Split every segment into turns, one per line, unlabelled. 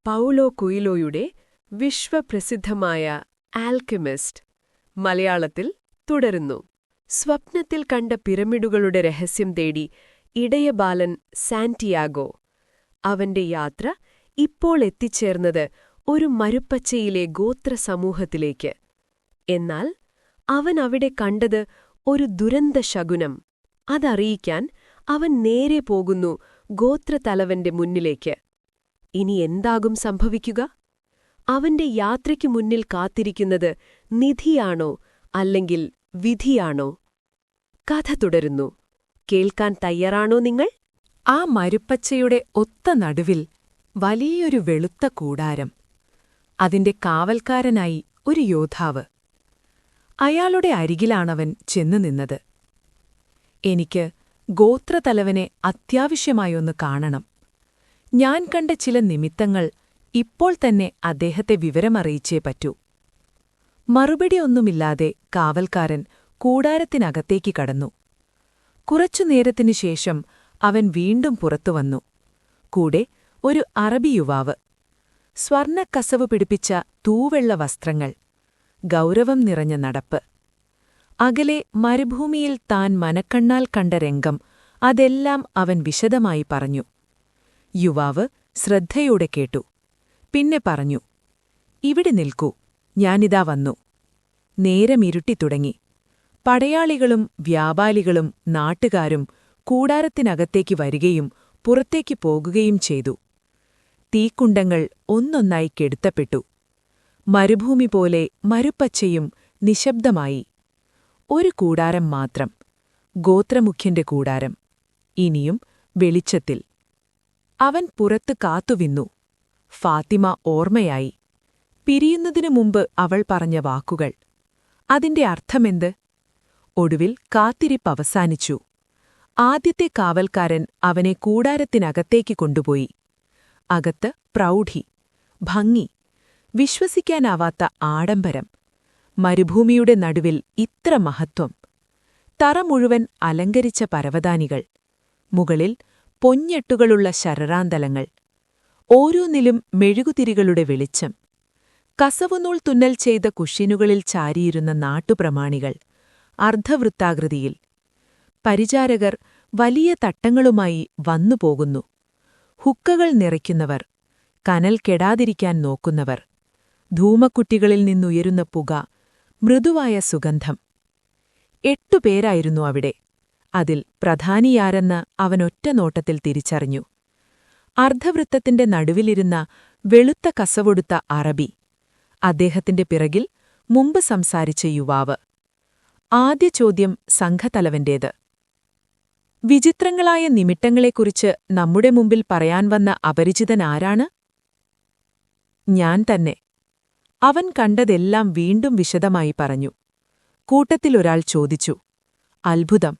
Paulo കുയിലോയുടെ വിശ്വപ്രസിദ്ധമായ Alchemist മലയാളത്തിൽ തുടരുന്നു. സ്വപ്നത്തിൽ കണ്ട പിരമിഡുകളുടെ രഹസ്യം തേടി ഇടയബാലൻ സാന്റിയാഗോ. അവന്റെ യാത്ര ഇപ്പോൾ എത്തിച്ചേർന്നത് ഒരു മരുപ്പച്ചയിലെ ഗോത്രസമൂഹത്തിലേക്ക്. എന്നാൽ അവൻ അവിടെ കണ്ടത് ഒരു ദുരന്തശകുനം. അതറിയിക്കാൻ അവൻ നേരെ പോകുന്നു ഗോത്രത്തലവന്റെ മുന്നിലേക്ക്. ഇനി എന്താകും സംഭവിക്കുക? അവന്റെ യാത്രയ്ക്കു മുന്നിൽ കാത്തിരിക്കുന്നത് നിധിയാണോ അല്ലെങ്കിൽ വിധിയാണോ? കഥ തുടരുന്നു. കേൾക്കാൻ തയ്യാറാണോ നിങ്ങൾ?
ആ മരുപ്പച്ചയുടെ ഒത്ത നടുവിൽ വലിയൊരു വെളുത്ത കൂടാരം. അതിന്റെ കാവൽക്കാരനായി ഒരു യോദ്ധാവ്. അയാളുടെ അരികിലാണവൻ ചെന്നു നിന്നത്. എനിക്ക് ഗോത്രതലവനെ അത്യാവശ്യമായൊന്ന് കാണണം. ഞാൻ കണ്ട ചില നിമിത്തങ്ങൾ ഇപ്പോൾ തന്നെ അദ്ദേഹത്തെ വിവരമറിയിച്ചേ പറ്റൂ. മറുപടിയൊന്നുമില്ലാതെ കാവൽക്കാരൻ കൂടാരത്തിനകത്തേക്ക് കടന്നു. കുറച്ചുനേരത്തിനു ശേഷം അവൻ വീണ്ടും പുറത്തുവന്നു. കൂടെ ഒരു അറബി യുവാവ്. സ്വർണ്ണക്കസവ് പിടിപ്പിച്ച തൂവെള്ള വസ്ത്രങ്ങൾ, ഗൗരവം നിറഞ്ഞ നടപ്പ്. അകലെ മരുഭൂമിയിൽ താൻ മനക്കണ്ണാൽ കണ്ട രംഗം അതെല്ലാം അവൻ വിശദമായി പറഞ്ഞു. യുവാവ് ശ്രദ്ധയോടെ കേട്ടു. പിന്നെ പറഞ്ഞു, "ഇവിടെ നിൽക്കൂ, ഞാനിതാ വന്നു." നേരമിരുട്ടിത്തുടങ്ങി. പടയാളികളും വ്യാപാരികളും നാട്ടുകാരും കൂടാരത്തിനകത്തേക്ക് വരികയും പുറത്തേക്ക് പോകുകയും ചെയ്തു. തീക്കുണ്ടങ്ങൾ ഒന്നൊന്നായി കെടുത്തപ്പെട്ടു. മരുഭൂമി പോലെ മരുപ്പച്ചയും നിശബ്ദമായി. ഒരു കൂടാരം മാത്രം, ഗോത്രമുഖ്യന്റെ കൂടാരം, ഇനിയും വെളിച്ചത്തിൽ. അവൻ പുറത്ത് കാത്തുവിന്നു. ഫാത്തിമ ഓർമ്മയായി. പിരിയുന്നതിനു മുമ്പ് അവൾ പറഞ്ഞ വാക്കുകൾ. അതിന്റെ അർത്ഥമെന്ത്? ഒടുവിൽ കാത്തിരിപ്പവസാനിച്ചു. ആദ്യത്തെ കാവൽക്കാരൻ അവനെ കൂടാരത്തിനകത്തേക്ക് കൊണ്ടുപോയി. അകത്ത് പ്രൗഢി, ഭംഗി, വിശ്വസിക്കാനാവാത്ത ആഡംബരം. മരുഭൂമിയുടെ നടുവിൽ ഇത്ര മഹത്വം. തറ മുഴുവൻ അലങ്കരിച്ച പരവതാനികൾ, മുകളിൽ പൊഞ്ഞെട്ടുകളുള്ള ശരറാന്തലങ്ങൾ, ഓരോന്നിലും മെഴുകുതിരികളുടെ വെളിച്ചം. കസവുനൂൽ തുന്നൽ ചെയ്ത കുഷ്യനുകളിൽ ചാരിയിരുന്ന നാട്ടുപ്രമാണികൾ അർദ്ധവൃത്താകൃതിയിൽ. പരിചാരകർ വലിയ തട്ടങ്ങളുമായി വന്നുപോകുന്നു. ഹുക്കകൾ നിറയ്ക്കുന്നവർ, കനൽ കെടാതിരിക്കാൻ നോക്കുന്നവർ. ധൂമക്കുട്ടികളിൽ നിന്നുയരുന്ന പുക, മൃദുവായ സുഗന്ധം. 8 പേരായിരുന്നു അവിടെ. അതിൽ പ്രധാനിയാരെന്ന് അവനൊറ്റ നോട്ടത്തിൽ തിരിച്ചറിഞ്ഞു. അർദ്ധവൃത്തത്തിന്റെ നടുവിലിരുന്ന വെളുത്ത കസവൊടുത്ത അറബി, അദ്ദേഹത്തിന്റെ പിറകിൽ മുമ്പ് സംസാരിച്ച യുവാവ്. ആദ്യ ചോദ്യം സംഘത്തലവന്റേത്. വിചിത്രങ്ങളായ നിമിത്തങ്ങളെക്കുറിച്ച് നമ്മുടെ മുമ്പിൽ പറയാൻ വന്ന അപരിചിതനാരാണ്? ഞാൻ തന്നെ. അവൻ കണ്ടതെല്ലാം വീണ്ടും വിശദമായി പറഞ്ഞു. കൂട്ടത്തിലൊരാൾ ചോദിച്ചു, "അത്ഭുതം!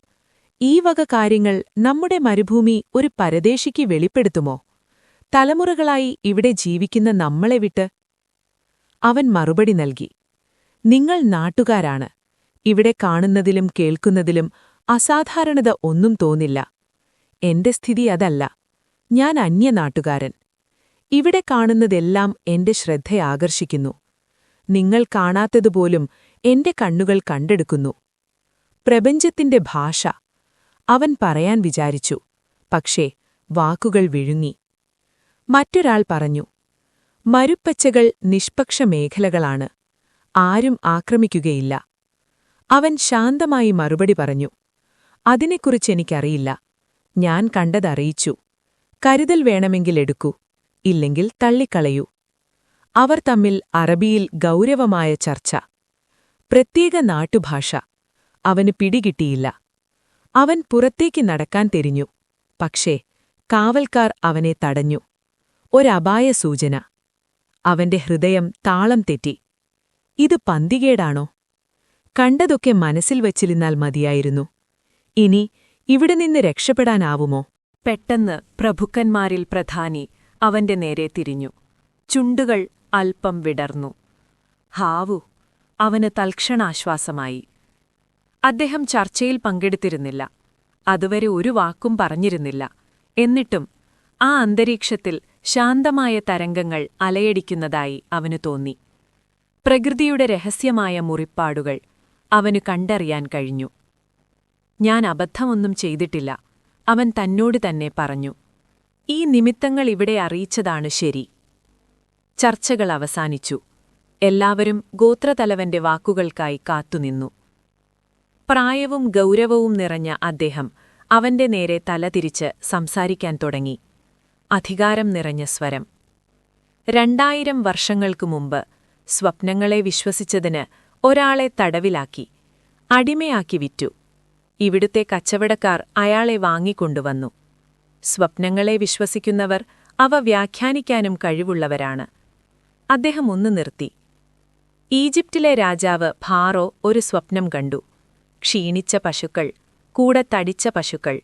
ഈ വക കാര്യങ്ങൾ നമ്മുടെ മരുഭൂമി ഒരു പരദേശിക്ക് വെളിപ്പെടുത്തുമോ? തലമുറകളായി ഇവിടെ ജീവിക്കുന്ന നമ്മളെ വിട്ട്?" അവൻ മറുപടി നൽകി, "നിങ്ങൾ നാട്ടുകാരാണ്. ഇവിടെ കാണുന്നതിലും കേൾക്കുന്നതിലും അസാധാരണത ഒന്നും തോന്നില്ല. എന്റെ സ്ഥിതി അതല്ല. ഞാൻ അന്യനാട്ടുകാരൻ. ഇവിടെ കാണുന്നതെല്ലാം എന്റെ ശ്രദ്ധയാകർഷിക്കുന്നു. നിങ്ങൾ കാണാത്തതുപോലും എന്റെ കണ്ണുകൾ കണ്ടെടുക്കുന്നു. പ്രപഞ്ചത്തിന്റെ ഭാഷ." അവൻ പറയാൻ വിചാരിച്ചു, പക്ഷേ വാക്കുകൾ വിഴുങ്ങി. മറ്റൊരാൾ പറഞ്ഞു, "മരുപ്പച്ചകൾ നിഷ്പക്ഷ മേഖലകളാണ്. ആരും ആക്രമിക്കുകയില്ല." അവൻ ശാന്തമായി മറുപടി പറഞ്ഞു, "അതിനെക്കുറിച്ചെനിക്കറിയില്ല. ഞാൻ കണ്ടതറിയിച്ചു. കരുതൽ വേണമെങ്കിൽ എടുക്കൂ, ഇല്ലെങ്കിൽ തള്ളിക്കളയൂ." അവർ തമ്മിൽ അറബിയിൽ ഗൗരവമായ ചർച്ച. പ്രത്യേക നാട്ടുഭാഷ. അവന് പിടികിട്ടിയില്ല. അവൻ പുറത്തേക്ക് നടക്കാൻ തിരിഞ്ഞു. പക്ഷേ കാവൽക്കാർ അവനെ തടഞ്ഞു. ഒരപായ സൂചന. അവന്റെ ഹൃദയം താളം തെറ്റി. ഇത് പന്തികേടാണോ? കണ്ടതൊക്കെ മനസ്സിൽ വച്ചിരുന്നാൽ മതിയായിരുന്നു. ഇനി ഇവിടെ നിന്ന് രക്ഷപ്പെടാനാവുമോ?
പെട്ടെന്ന് പ്രഭുക്കന്മാരിൽ പ്രധാനി അവന്റെ നേരെ തിരിഞ്ഞു. ചുണ്ടുകൾ അല്പം വിടർന്നു. ഹാവു! അവന് തൽക്ഷണാശ്വാസമായി. അദ്ദേഹം ചർച്ചയിൽ പങ്കെടുത്തിരുന്നില്ല. അതുവരെ ഒരു വാക്കും പറഞ്ഞിരുന്നില്ല. എന്നിട്ടും ആ അന്തരീക്ഷത്തിൽ ശാന്തമായ തരംഗങ്ങൾ അലയടിക്കുന്നതായി അവനു തോന്നി. പ്രകൃതിയുടെ രഹസ്യമായ മുറിപ്പാടുകൾ അവനു കണ്ടറിയാൻ കഴിഞ്ഞു. ഞാൻ അബദ്ധമൊന്നും ചെയ്തിട്ടില്ല, അവൻ തന്നോട് തന്നെ പറഞ്ഞു. ഈ നിമിത്തങ്ങൾ ഇവിടെ അറിയിച്ചതാണ് ശരി. ചർച്ചകൾ അവസാനിച്ചു. എല്ലാവരും ഗോത്രതലവന്റെ വാക്കുകൾക്കായി കാത്തുനിന്നു. പ്രായവും ഗൗരവവും നിറഞ്ഞ അദ്ദേഹം അവന്റെ നേരെ തലതിരിച്ച് സംസാരിക്കാൻ തുടങ്ങി. അധികാരം നിറഞ്ഞ സ്വരം. 2000 വർഷങ്ങൾക്കു മുമ്പ് സ്വപ്നങ്ങളെ വിശ്വസിച്ചതിന് ഒരാളെ തടവിലാക്കി, അടിമയാക്കി വിറ്റു. ഇവിടുത്തെ കച്ചവടക്കാർ അയാളെ വാങ്ങിക്കൊണ്ടുവന്നു. സ്വപ്നങ്ങളെ വിശ്വസിക്കുന്നവർ അവ വ്യാഖ്യാനിക്കാനും കഴിവുള്ളവരാണ്. അദ്ദേഹം ഒന്ന് നിർത്തി. ഈജിപ്തിലെ രാജാവ് ഫാറോ ഒരു സ്വപ്നം കണ്ടു. ക്ഷീണിച്ച പശുക്കൾ, കൂടെ തടിച്ച പശുക്കൾ.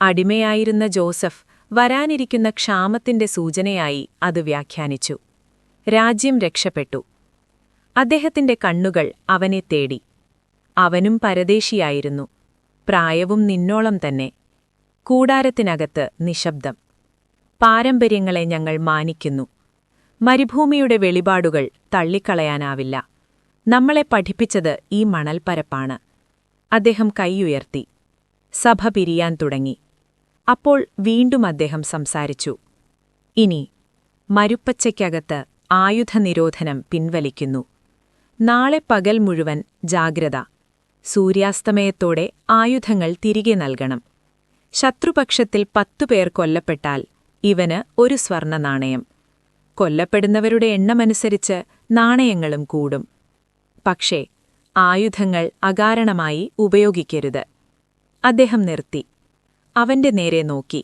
അടിമയായിരുന്ന ജോസഫ് വരാനിരിക്കുന്ന ക്ഷാമത്തിന്റെ സൂചനയായി അത് വ്യാഖ്യാനിച്ചു. രാജ്യം രക്ഷപ്പെട്ടു. അദ്ദേഹത്തിന്റെ കണ്ണുകൾ അവനെ തേടി. അവനും പരദേശിയായിരുന്നു. പ്രായവും നിന്നോളം തന്നെ. കൂടാരത്തിനകത്ത് നിശബ്ദം. പാരമ്പര്യങ്ങളെ ഞങ്ങൾ മാനിക്കുന്നു. മരുഭൂമിയുടെ വെളിപാടുകൾ തള്ളിക്കളയാനാവില്ല. നമ്മളെ പഠിപ്പിച്ചത് ഈ മണൽപ്പരപ്പാണ്. അദ്ദേഹം കൈയുയർത്തി. സഭ പിരിയാൻ തുടങ്ങി. അപ്പോൾ വീണ്ടും അദ്ദേഹം സംസാരിച്ചു. ഇനി മരുപ്പച്ചയ്ക്കകത്ത് ആയുധനിരോധനം പിൻവലിക്കുന്നു. നാളെ പകൽ മുഴുവൻ ജാഗ്രത. സൂര്യാസ്തമയത്തോടെ ആയുധങ്ങൾ തിരികെ നൽകണം. ശത്രുപക്ഷത്തിൽ 10 പേർ കൊല്ലപ്പെട്ടാൽ ഇവന് ഒരു സ്വർണ്ണ നാണയം. കൊല്ലപ്പെടുന്നവരുടെ എണ്ണമനുസരിച്ച് നാണയങ്ങളും കൂടും. പക്ഷേ ആയുധങ്ങൾ അകാരണമായി ഉപയോഗിക്കരുത്. അദ്ദേഹം നിർത്തി. അവന്റെ നേരെ നോക്കി.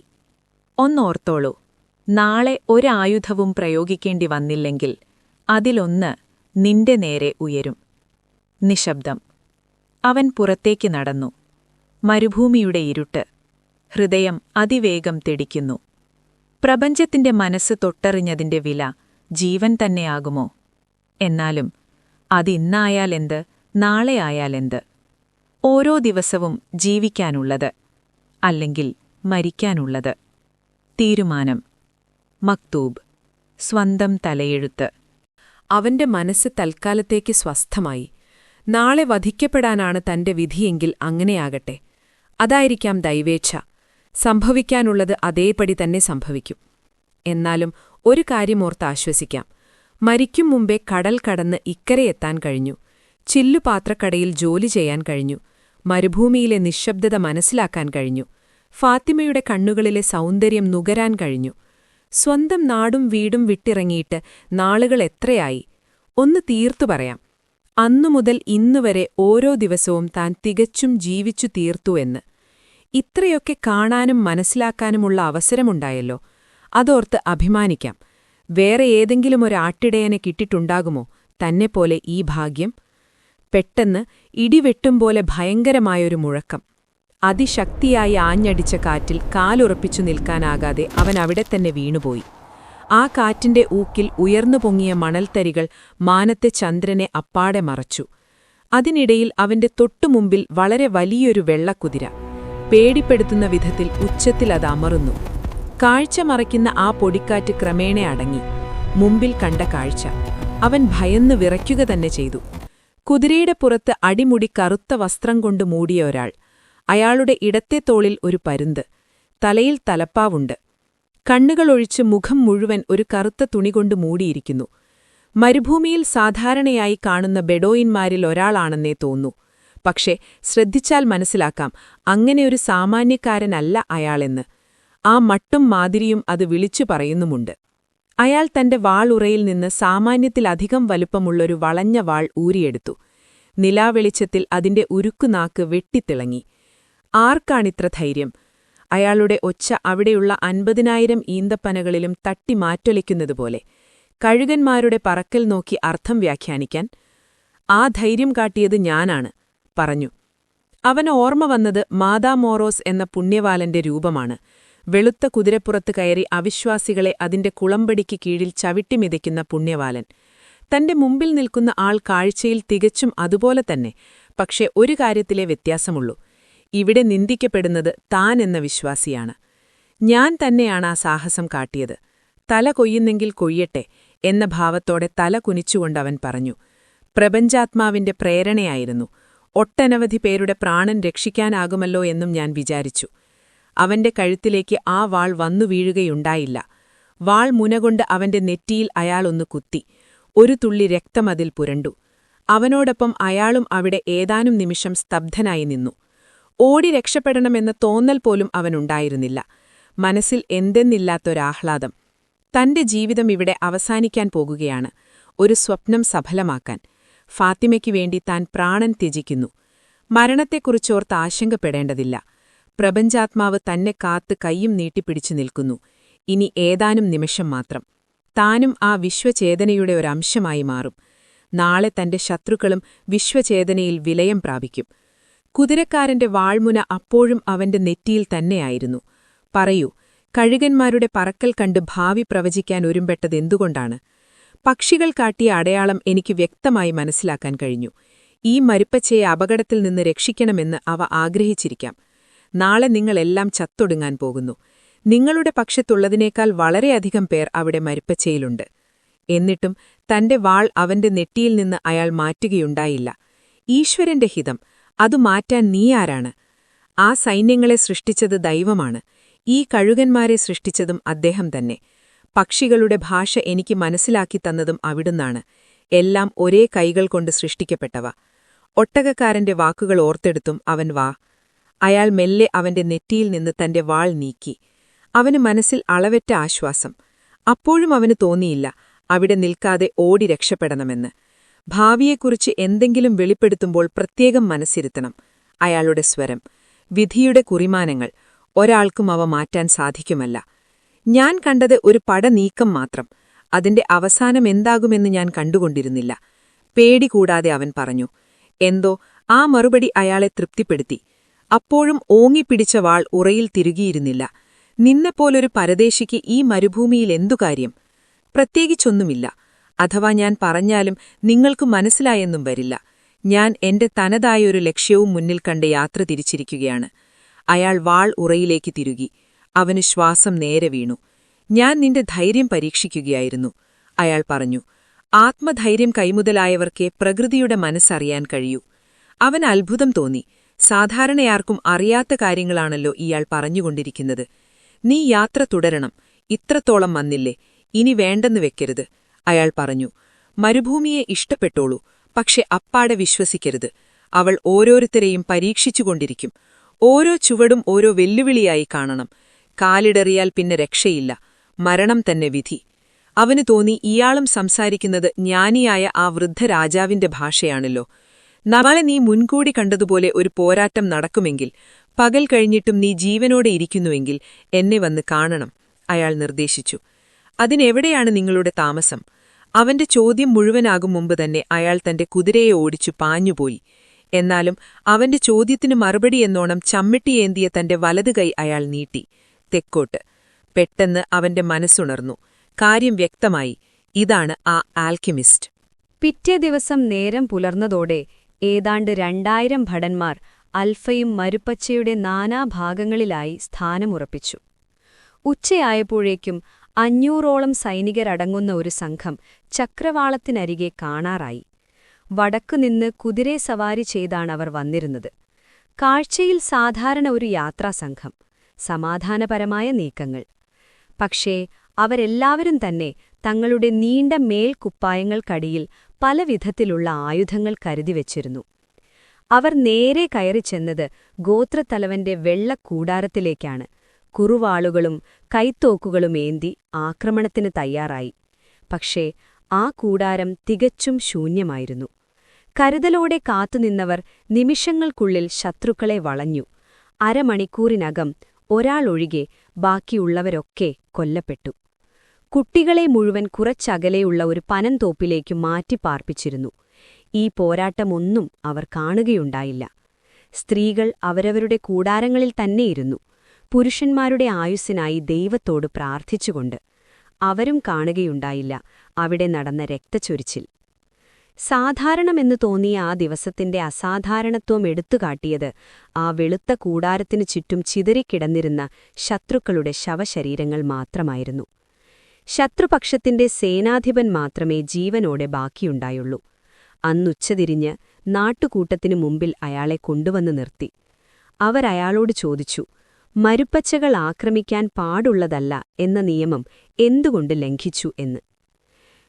ഒന്നോർത്തോളൂ, നാളെ ഒരായുധവും പ്രയോഗിക്കേണ്ടി വന്നില്ലെങ്കിൽ അതിലൊന്ന് നിന്റെ നേരെ ഉയരും. നിശബ്ദം. അവൻ പുറത്തേക്ക് നടന്നു. മരുഭൂമിയുടെ ഇരുട്ട്. ഹൃദയം അതിവേഗം തെടിക്കുന്നു. പ്രപഞ്ചത്തിന്റെ മനസ്സ് തൊട്ടറിഞ്ഞതിന്റെ വില ജീവൻ തന്നെയാകുമോ? എന്നാലും അതിന്നായാലെന്ത്, നാളെ ആയാലെന്ത്? ഓരോ ദിവസവും ജീവിക്കാനുള്ളത്, അല്ലെങ്കിൽ മരിക്കാനുള്ളത്. തീരുമാനം. മക്തൂബ്. സ്വന്തം തലയെഴുത്ത്.
അവന്റെ മനസ്സ് തൽക്കാലത്തേക്ക് സ്വസ്ഥമായി. നാളെ വധിക്കപ്പെടാനാണ് തന്റെ വിധിയെങ്കിൽ അങ്ങനെയാകട്ടെ. അതായിരിക്കാം ദൈവേച്ഛ. സംഭവിക്കാനുള്ളത് അതേപടി തന്നെ സംഭവിക്കും. എന്നാലും ഒരു കാര്യമോർത്ത് ആശ്വസിക്കാം. മരിക്കും മുമ്പേ കടൽ കടന്ന് ഇക്കരെയെത്താൻ കഴിഞ്ഞു. ചില്ലുപാത്രക്കടയിൽ ജോലി ചെയ്യാൻ കഴിഞ്ഞു. മരുഭൂമിയിലെ നിശ്ശബ്ദത മനസ്സിലാക്കാൻ കഴിഞ്ഞു. ഫാത്തിമയുടെ കണ്ണുകളിലെ സൗന്ദര്യം നുകരാൻ കഴിഞ്ഞു. സ്വന്തം നാടും വീടും വിട്ടിറങ്ങിയിട്ട് നാളുകൾ എത്രയായി? ഒന്ന് തീർത്തു പറയാം. അന്നുമുതൽ ഇന്നുവരെ ഓരോ ദിവസവും താൻ തികച്ചും ജീവിച്ചു തീർത്തു എന്ന്. ഇത്രയൊക്കെ കാണാനും മനസ്സിലാക്കാനുമുള്ള അവസരമുണ്ടായല്ലോ. അതോർത്ത് അഭിമാനിക്കാം. വേറെ ഏതെങ്കിലും ഒരാട്ടിടയനെ കിട്ടിട്ടുണ്ടാകുമോ തന്നെപ്പോലെ ഈ ഭാഗ്യം? പെട്ടെന്ന് ഇടിവെട്ടുംപോലെ ഭയങ്കരമായൊരു മുഴക്കം. അതിശക്തിയായി ആഞ്ഞടിച്ച കാറ്റിൽ കാലുറപ്പിച്ചു നിൽക്കാനാകാതെ അവൻ അവിടെ തന്നെ വീണുപോയി. ആ കാറ്റിന്റെ ഊക്കിൽ ഉയർന്നു പൊങ്ങിയ മണൽത്തരികൾ മാനത്തെ ചന്ദ്രനെ അപ്പാടെ മറച്ചു. അതിനിടയിൽ അവന്റെ തൊട്ടുമുമ്പിൽ വളരെ വലിയൊരു വെള്ളക്കുതിര. പേടിപ്പെടുത്തുന്ന വിധത്തിൽ ഉച്ചത്തിൽ അത് അമറുന്നു. കാഴ്ച മറയ്ക്കുന്ന ആ പൊടിക്കാറ്റ് ക്രമേണ അടങ്ങി. മുമ്പിൽ കണ്ട കാഴ്ച അവൻ ഭയന്ന് വിറയ്ക്കുക തന്നെ ചെയ്തു. കുതിരയുടെ പുറത്ത് അടിമുടി കറുത്ത വസ്ത്രം കൊണ്ട് മൂടിയ ഒരാൾ. അയാളുടെ ഇടത്തെ തോളിൽ ഒരു പരുന്ത്. തലയിൽ തലപ്പാവുണ്ട്. കണ്ണുകളൊഴിച്ച് മുഖം മുഴുവൻ ഒരു കറുത്ത തുണികൊണ്ട് മൂടിയിരിക്കുന്നു. മരുഭൂമിയിൽ സാധാരണയായി കാണുന്ന ബെഡോയിന്മാരിൽ ഒരാളാണെന്നേ തോന്നൂ. പക്ഷേ ശ്രദ്ധിച്ചാൽ മനസ്സിലാക്കാം, അങ്ങനെയൊരു സാമാന്യക്കാരനല്ല അയാളെന്ന്. ആ മട്ടും മാതിരിയും അത് വിളിച്ചു പറയുന്നുമുണ്ട്. അയാൾ തന്റെ വാളുറയിൽ നിന്ന് സാമാന്യത്തിലധികം വലുപ്പമുള്ളൊരു വളഞ്ഞ വാൾ ഊരിയെടുത്തു. നിലാവെളിച്ചത്തിൽ അതിന്റെ ഉരുക്കുനാക്ക് വെട്ടിത്തിളങ്ങി. ആർക്കാണിത്ര ധൈര്യം? അയാളുടെ ഒച്ച അവിടെയുള്ള 50,000 ഈന്തപ്പനകളിലും തട്ടി മാറ്റൊലിക്കുന്നതുപോലെ. കഴുകന്മാരുടെ പറക്കൽ നോക്കി അർത്ഥം വ്യാഖ്യാനിക്കാൻ. ആ ധൈര്യം കാട്ടിയത് ഞാനാണ്, പറഞ്ഞു. അവന് ഓർമ്മ വന്നത് മാതാ മോറോസ് എന്ന പുണ്യവാലന്റെ രൂപമാണ്. വെളുത്ത കുതിരപ്പുറത്ത് കയറി അവിശ്വാസികളെ അതിന്റെ കുളമ്പടിക്ക് കീഴിൽ ചവിട്ടിമിതയ്ക്കുന്ന പുണ്യവാലൻ. തന്റെ മുമ്പിൽ നിൽക്കുന്ന ആൾ കാഴ്ചയിൽ തികച്ചും അതുപോലെ തന്നെ. പക്ഷെ ഒരു കാര്യത്തിലെ വ്യത്യാസമുള്ളൂ. ഇവിടെ നിന്ദിക്കപ്പെടുന്നത് താൻ എന്ന വിശ്വാസിയാണ്. ഞാൻ തന്നെയാണ് ആ സാഹസം കാട്ടിയത്.
തല കൊയ്യുന്നെങ്കിൽ കൊയ്യട്ടെ എന്ന ഭാവത്തോടെ തല കുനിച്ചുകൊണ്ടവൻ പറഞ്ഞു. പ്രപഞ്ചാത്മാവിന്റെ പ്രേരണയായിരുന്നു. ഒട്ടനവധി പേരുടെ പ്രാണൻ രക്ഷിക്കാനാകുമല്ലോ എന്നും ഞാൻ വിചാരിച്ചു. അവന്റെ കഴുത്തിലേക്ക് ആ വാൾ വന്നു വീഴുകയുണ്ടായില്ല. വാൾ മുനകൊണ്ട് അവന്റെ നെറ്റിയിൽ അയാളൊന്ന് കുത്തി. ഒരു തുള്ളി രക്തം അതിൽ പുരണ്ടു. അവനോടൊപ്പം അയാളും അവിടെ ഏതാനും നിമിഷം സ്തബ്ധനായി നിന്നു. ഓടി രക്ഷപ്പെടണമെന്ന തോന്നൽ പോലും അവനുണ്ടായിരുന്നില്ല. മനസ്സിൽ എന്തെന്നില്ലാത്തൊരാഹ്ലാദം. തന്റെ ജീവിതം ഇവിടെ അവസാനിക്കാൻ പോകുകയാണ്. ഒരു സ്വപ്നം സഫലമാക്കാൻ. ഫാത്തിമയ്ക്കു വേണ്ടി താൻ പ്രാണൻ ത്യജിക്കുന്നു. മരണത്തെക്കുറിച്ചോർത്ത് ആശങ്കപ്പെടേണ്ടതില്ല. പ്രപഞ്ചാത്മാവ് തന്നെ കാത്ത് കൈയും നീട്ടിപ്പിടിച്ചു നിൽക്കുന്നു. ഇനി ഏതാനും നിമിഷം മാത്രം. താനും ആ വിശ്വചേതനയുടെ ഒരംശമായി മാറും. നാളെ തന്റെ ശത്രുക്കളും വിശ്വചേതനയിൽ വിലയം പ്രാപിക്കും. കുതിരക്കാരന്റെ വാൾമുന അപ്പോഴും അവന്റെ നെറ്റിയിൽ തന്നെയായിരുന്നു. പറയൂ, കഴുകന്മാരുടെ പറക്കൽ കണ്ട് ഭാവി പ്രവചിക്കാൻ ഒരുമ്പെട്ടതെന്തുകൊണ്ടാണ്? പക്ഷികൾ കാട്ടിയ അടയാളം എനിക്ക് വ്യക്തമായി മനസ്സിലാക്കാൻ കഴിഞ്ഞു. ഈ മരുപ്പച്ചയെ അപകടത്തിൽ നിന്ന് രക്ഷിക്കണമെന്ന് അവ ആഗ്രഹിച്ചിരിക്കാം. നാളെ നിങ്ങളെല്ലാം ചത്തൊടുങ്ങാൻ പോകുന്നു. നിങ്ങളുടെ പക്ഷത്തുള്ളതിനേക്കാൾ വളരെയധികം പേർ അവിടെ മരുപ്പച്ചയിലുണ്ട്. എന്നിട്ടും തന്റെ വാൾ അവന്റെ നെറ്റിയിൽ നിന്ന് അയാൾ മാറ്റുകയുണ്ടായില്ല. ഈശ്വരന്റെ ഹിതം, അതു മാറ്റാൻ നീയാരാണ്? ആ സൈന്യങ്ങളെ സൃഷ്ടിച്ചത് ദൈവമാണ്. ഈ കഴുകന്മാരെ സൃഷ്ടിച്ചതും അദ്ദേഹം തന്നെ. പക്ഷികളുടെ ഭാഷ എനിക്ക് മനസ്സിലാക്കി തന്നതും അവിടുന്നാണ്. എല്ലാം ഒരേ കൈകൾ കൊണ്ട് സൃഷ്ടിക്കപ്പെട്ടവ. ഒട്ടകക്കാരന്റെ വാക്കുകൾ ഓർത്തെടുത്തും അവൻ വാ. അയാൾ മെല്ലെ അവന്റെ നെറ്റിയിൽ നിന്ന് തന്റെ വാൾ നീക്കി. അവന് മനസ്സിൽ അളവറ്റ ആശ്വാസം. അപ്പോഴും അവന് തോന്നിയില്ല അവിടെ നിൽക്കാതെ ഓടി രക്ഷപ്പെടണമെന്ന്. ഭാവിയെക്കുറിച്ച് എന്തെങ്കിലും വെളിപ്പെടുത്തുമ്പോൾ പ്രത്യേകം മനസ്സിരുത്തണം. അയാളുടെ സ്വരം, വിധിയുടെ കുറിമാനങ്ങൾ. ഒരാൾക്കും അവ മാറ്റാൻ സാധിക്കുമല്ല. ഞാൻ കണ്ടത് ഒരു പടനീക്കം മാത്രം. അതിന്റെ അവസാനം എന്താകുമെന്ന് ഞാൻ കണ്ടുകൊണ്ടിരുന്നില്ല. പേടി കൂടാതെ അവൻ പറഞ്ഞു. എന്തോ ആ മറുപടി അയാളെ തൃപ്തിപ്പെടുത്തി. അപ്പോഴും ഓങ്ങിപ്പിടിച്ച വാൾ ഉറയിൽ തിരുകിയിരുന്നില്ല. നിന്നെപ്പോലൊരു പരദേശിക്ക് ഈ മരുഭൂമിയിൽ എന്തു കാര്യം? പ്രത്യേകിച്ചൊന്നുമില്ല. അഥവാ ഞാൻ പറഞ്ഞാലും നിങ്ങൾക്ക് മനസ്സിലായെന്നും വരില്ല. ഞാൻ എന്റെ തനതായൊരു ലക്ഷ്യവും മുന്നിൽ കണ്ട് യാത്ര തിരിച്ചിരിക്കുകയാണ്. അയാൾ വാൾ ഉറയിലേക്ക് തിരുകി. അവന് ശ്വാസം നേരെ വീണു. ഞാൻ നിന്റെ ധൈര്യം പരീക്ഷിക്കുകയായിരുന്നു, അയാൾ പറഞ്ഞു. ആത്മധൈര്യം കൈമുതലായവർക്കേ പ്രകൃതിയുടെ മനസ്സറിയാൻ കഴിയൂ. അവന് അത്ഭുതം തോന്നി. സാധാരണയാർക്കും അറിയാത്ത കാര്യങ്ങളാണല്ലോ ഇയാൾ പറഞ്ഞുകൊണ്ടിരിക്കുന്നത്. നീ യാത്ര തുടരണം. ഇത്രത്തോളം വന്നില്ലേ, ഇനി വേണ്ടെന്ന് വെക്കരുത്, അയാൾ പറഞ്ഞു. മരുഭൂമിയെ ഇഷ്ടപ്പെട്ടോളൂ, പക്ഷെ അപ്പാടെ വിശ്വസിക്കരുത്. അവൾ ഓരോരുത്തരെയും പരീക്ഷിച്ചുകൊണ്ടിരിക്കും. ഓരോ ചുവടും ഓരോ വെല്ലുവിളിയായി കാണണം. കാലിടറിയാൽ പിന്നെ രക്ഷയില്ല. മരണം തന്നെ വിധി. അവന് തോന്നി ഇയാളും സംസാരിക്കുന്നത് ജ്ഞാനിയായ ആ വൃദ്ധ രാജാവിന്റെ ഭാഷയാണല്ലോ. നാളെ നീ മുൻകൂടി കണ്ടതുപോലെ ഒരു പോരാട്ടം നടക്കുമെങ്കിൽ, പകൽ കഴിഞ്ഞിട്ടും നീ ജീവനോടെ ഇരിക്കുന്നുവെങ്കിൽ എന്നെ വന്ന് കാണണം, അയാൾ നിർദ്ദേശിച്ചു. അതിനെവിടെയാണ് നിങ്ങളുടെ താമസം? അവന്റെ ചോദ്യം മുഴുവനാകും മുമ്പ് തന്നെ അയാൾ തന്റെ കുതിരയെ ഓടിച്ചു പാഞ്ഞുപോയി. എന്നാലും അവന്റെ ചോദ്യത്തിനു മറുപടിയെന്നോണം ചമ്മിട്ടിയേന്തിയ തന്റെ വലതുകൈ അയാൾ നീട്ടി. തെക്കോട്ട്. പെട്ടെന്ന് അവന്റെ മനസ്സുണർന്നു. കാര്യം വ്യക്തമായി. ഇതാണ് ആ ആൽക്കിമിസ്റ്റ്.
പിറ്റേ ദിവസം നേരം പുലർന്നതോടെ ഏതാണ്ട് 2000 ഭടന്മാർ അൽഫയും മരുപ്പച്ചയുടെ നാനാഭാഗങ്ങളിലായി സ്ഥാനമുറപ്പിച്ചു. ഉച്ചയായപ്പോഴേക്കും 500ഓളം സൈനികരടങ്ങുന്ന ഒരു സംഘം ചക്രവാളത്തിനരികെ കാണാറായി. വടക്കുനിന്ന് കുതിരയെ സവാരി ചെയ്താണവർ വന്നിരുന്നത്. കാഴ്ചയിൽ സാധാരണ ഒരു യാത്രാസംഘം, സമാധാനപരമായ നീക്കങ്ങൾ. പക്ഷേ അവരെല്ലാവരും തന്നെ തങ്ങളുടെ നീണ്ട മേൽക്കുപ്പായങ്ങൾക്കടിയിൽ പലവിധത്തിലുള്ള ആയുധങ്ങൾ കരുതിവച്ചിരുന്നു. അവർ നേരെ കയറിച്ചെന്നത് ഗോത്രത്തലവന്റെ വെള്ളക്കൂടാരത്തിലേക്കാണ്. കുറുവാളുകളും കൈത്തോക്കുകളും ഏന്തി ആക്രമണത്തിന് തയ്യാറായി. പക്ഷേ ആ കൂടാരം തികച്ചും ശൂന്യമായിരുന്നു. കരുതലോടെ കാത്തുനിന്നവർ നിമിഷങ്ങൾക്കുള്ളിൽ ശത്രുക്കളെ വളഞ്ഞു. അരമണിക്കൂറിനകം ഒരാളൊഴികെ ബാക്കിയുള്ളവരൊക്കെ കൊല്ലപ്പെട്ടു. കുട്ടികളെ മുഴുവൻ കുറച്ചകലെയുള്ള ഒരു പനന്തോപ്പിലേക്ക് മാറ്റിപ്പാർപ്പിച്ചിരുന്നു. ഈ പോരാട്ടമൊന്നും അവർ കാണുകയുണ്ടായില്ല. സ്ത്രീകൾ അവരവരുടെ കൂടാരങ്ങളിൽ തന്നെയിരുന്നു, പുരുഷന്മാരുടെ ആയുസ്സിനായി ദൈവത്തോട് പ്രാർത്ഥിച്ചുകൊണ്ട്. അവരും കാണുകയുണ്ടായില്ല അവിടെ നടന്ന രക്തച്ചൊരിച്ചിൽ. സാധാരണമെന്നു തോന്നിയ ആ ദിവസത്തിന്റെ അസാധാരണത്വം എടുത്തുകാട്ടിയത് ആ വെളുത്ത കൂടാരത്തിനു ചുറ്റും ചിതറിക്കിടന്നിരുന്ന ശത്രുക്കളുടെ ശവശരീരങ്ങൾ മാത്രമായിരുന്നു. ശത്രുപക്ഷത്തിന്റെ സേനാധിപൻ മാത്രമേ ജീവനോടെ ബാക്കിയുണ്ടായുള്ളൂ. അന്നുച്ചതിരിഞ്ഞ് നാട്ടുകൂട്ടത്തിനു മുമ്പിൽ അയാളെ കൊണ്ടുവന്ന് നിർത്തി. അവരയാളോട് ചോദിച്ചു, മരുപ്പച്ചകൾ ആക്രമിക്കാൻ പാടുള്ളതല്ല എന്ന നിയമം എന്തുകൊണ്ട് ലംഘിച്ചു എന്ന്.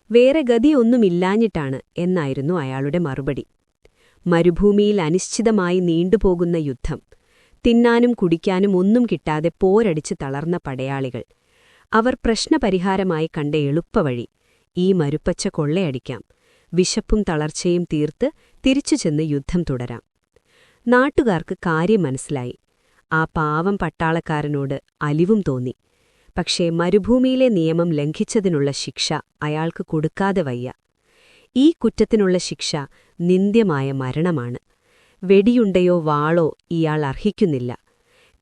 വേറെ ഗതിയൊന്നുമില്ലാഞ്ഞിട്ടാണ് എന്നായിരുന്നു അയാളുടെ മറുപടി. മരുഭൂമിയിൽ അനിശ്ചിതമായി നീണ്ടുപോകുന്ന യുദ്ധം, തിന്നാനും കുടിക്കാനും ഒന്നും കിട്ടാതെ പോരടിച്ച് തളർന്ന പടയാളികൾ. അവർ പ്രശ്നപരിഹാരമായി കണ്ട എളുപ്പവഴി, ഈ മരുപ്പച്ച കൊള്ളയടിക്കാം, വിശപ്പും തളർച്ചയും തീർത്ത് തിരിച്ചു ചെന്ന് യുദ്ധം തുടരാം. നാട്ടുകാർക്ക് കാര്യം മനസ്സിലായി. ആ പാവം പട്ടാളക്കാരനോട് അലിവും തോന്നി. പക്ഷേ മരുഭൂമിയിലെ നിയമം ലംഘിച്ചതിനുള്ള ശിക്ഷ അയാൾക്ക് കൊടുക്കാതെ വയ്യ. ഈ കുറ്റത്തിനുള്ള ശിക്ഷ നിന്ദ്യമായ മരണമാണ്. വെടിയുണ്ടയോ വാളോ ഇയാൾ അർഹിക്കുന്നില്ല.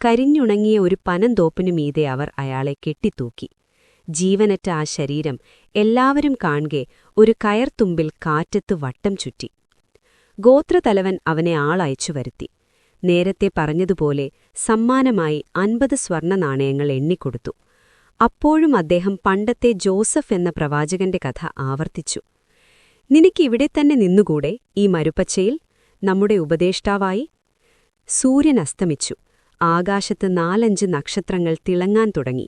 കരിഞ്ഞുണങ്ങിയ ഒരു പനന്തോപ്പിനു മീതെ അവർ അയാളെ കെട്ടിത്തൂക്കി. ജീവനറ്റ ആ ശരീരം എല്ലാവരും കാൺകെ ഒരു കയർത്തുമ്പിൽ കാറ്റത്ത് വട്ടം ചുറ്റി. ഗോത്രതലവൻ അവനെ ആളയച്ചു വരുത്തി. നേരത്തെ പറഞ്ഞതുപോലെ സമ്മാനമായി 50 സ്വർണ്ണ നാണയങ്ങൾ എണ്ണിക്കൊടുത്തു. അപ്പോഴും അദ്ദേഹം പണ്ടത്തെ ജോസഫ് എന്ന പ്രവാചകന്റെ കഥ ആവർത്തിച്ചു. നിനക്കിവിടെ തന്നെ നിന്നുകൂടെ ഈ മരുപ്പച്ചയിൽ, നമ്മുടെ ഉപദേഷ്ടാവായി? സൂര്യൻ അസ്തമിച്ചു. ആകാശത്ത് 4-5 നക്ഷത്രങ്ങൾ തിളങ്ങാൻ തുടങ്ങി.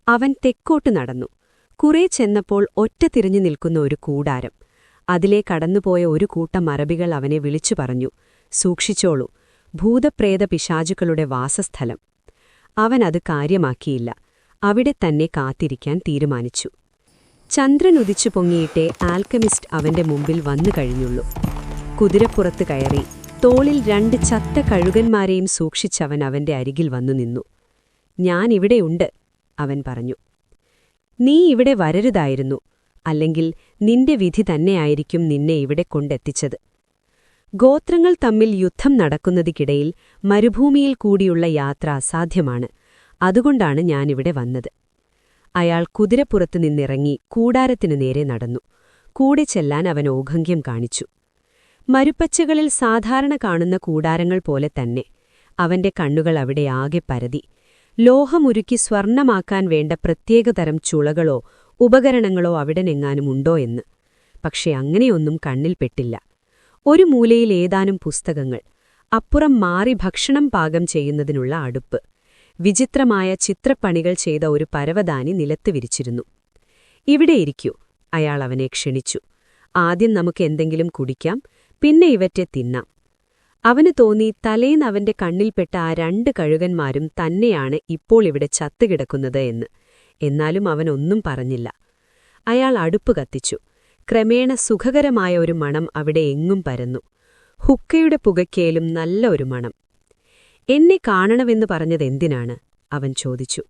അവൻ തെക്കോട്ട് നടന്നു. കുറെ ചെന്നപ്പോൾ ഒറ്റ തിരിഞ്ഞു നിൽക്കുന്ന ഒരു കൂടാരം. അതിലെ കടന്നുപോയ ഒരു കൂട്ടം അറബികൾ അവനെ വിളിച്ചു പറഞ്ഞു, സൂക്ഷിച്ചോളൂ, ഭൂതപ്രേത പിശാചുക്കളുടെ വാസസ്ഥലം. അവനത് കാര്യമാക്കിയില്ല. അവിടെ തന്നെ കാത്തിരിക്കാൻ തീരുമാനിച്ചു. ചന്ദ്രൻ ഉദിച്ചു പൊങ്ങിയിട്ടേ ആൽക്കമിസ്റ്റ് അവന്റെ മുമ്പിൽ വന്നു കഴിഞ്ഞുള്ളൂ. കുതിരപ്പുറത്ത് കയറി തോളിൽ 2 ചത്ത കഴുകന്മാരെയും സൂക്ഷിച്ചവൻ അവന്റെ അരികിൽ വന്നു നിന്നു. ഞാനിവിടെയുണ്ട്, അവൻ പറഞ്ഞു. നീ ഇവിടെ വരരുതായിരുന്നു, അല്ലെങ്കിൽ നിന്റെ വിധി തന്നെയായിരിക്കും നിന്നെ ഇവിടെ കൊണ്ടെത്തിച്ചത്. ഗോത്രങ്ങൾ തമ്മിൽ യുദ്ധം നടക്കുന്നതിക്കിടയിൽ മരുഭൂമിയിൽ കൂടിയുള്ള യാത്ര അസാധ്യമാണ്. അതുകൊണ്ടാണ് ഞാനിവിടെ വന്നത്. അയാൾ കുതിരപ്പുറത്തു നിന്നിറങ്ങി കൂടാരത്തിനു നേരെ നടന്നു. കൂടെ ചെല്ലാൻ അവൻ ഓഘങ്ക്യം കാണിച്ചു. മരുപ്പച്ചകളിൽ സാധാരണ കാണുന്ന കൂടാരങ്ങൾ പോലെ തന്നെ. അവന്റെ കണ്ണുകൾ അവിടെ ആകെ പരതി. ലോഹമുരുക്കി സ്വർണമാക്കാൻ വേണ്ട പ്രത്യേകതരം ചുളകളോ ഉപകരണങ്ങളോ അവിടെനെങ്ങാനും ഉണ്ടോ എന്ന്. പക്ഷെ അങ്ങനെയൊന്നും കണ്ണിൽപ്പെട്ടില്ല. ഒരു മൂലയിൽ ഏതാനും പുസ്തകങ്ങൾ, അപ്പുറം മാറി ഭക്ഷണം പാകം ചെയ്യുന്നതിനുള്ള അടുപ്പ്, വിചിത്രമായ ചിത്രപ്പണികൾ ചെയ്ത ഒരു പരവതാനി നിലത്ത് വിരിച്ചിരുന്നു. ഇവിടെയിരിക്കൂ, അയാൾ അവനെ ക്ഷണിച്ചു. ആദ്യം നമുക്ക് എന്തെങ്കിലും കുടിക്കാം, പിന്നെ ഇവറ്റെ തിന്നാം. അവന് തോന്നി തലേന്ന് അവന്റെ കണ്ണിൽപ്പെട്ട ആ 2 കഴുകന്മാരും തന്നെയാണ് ഇപ്പോൾ ഇവിടെ ചത്തുകിടക്കുന്നത് എന്ന്. എന്നാലും അവനൊന്നും പറഞ്ഞില്ല. അയാൾ അടുപ്പ് കത്തിച്ചു. ക്രമേണ സുഖകരമായ ഒരു മണം അവിടെ എങ്ങും പരന്നു. ഹുക്കയുടെ പുകയ്ക്കേലും നല്ല ഒരു മണം. എന്നെ കാണണമെന്ന് പറഞ്ഞതെന്തിനാണ്? അവൻ ചോദിച്ചു.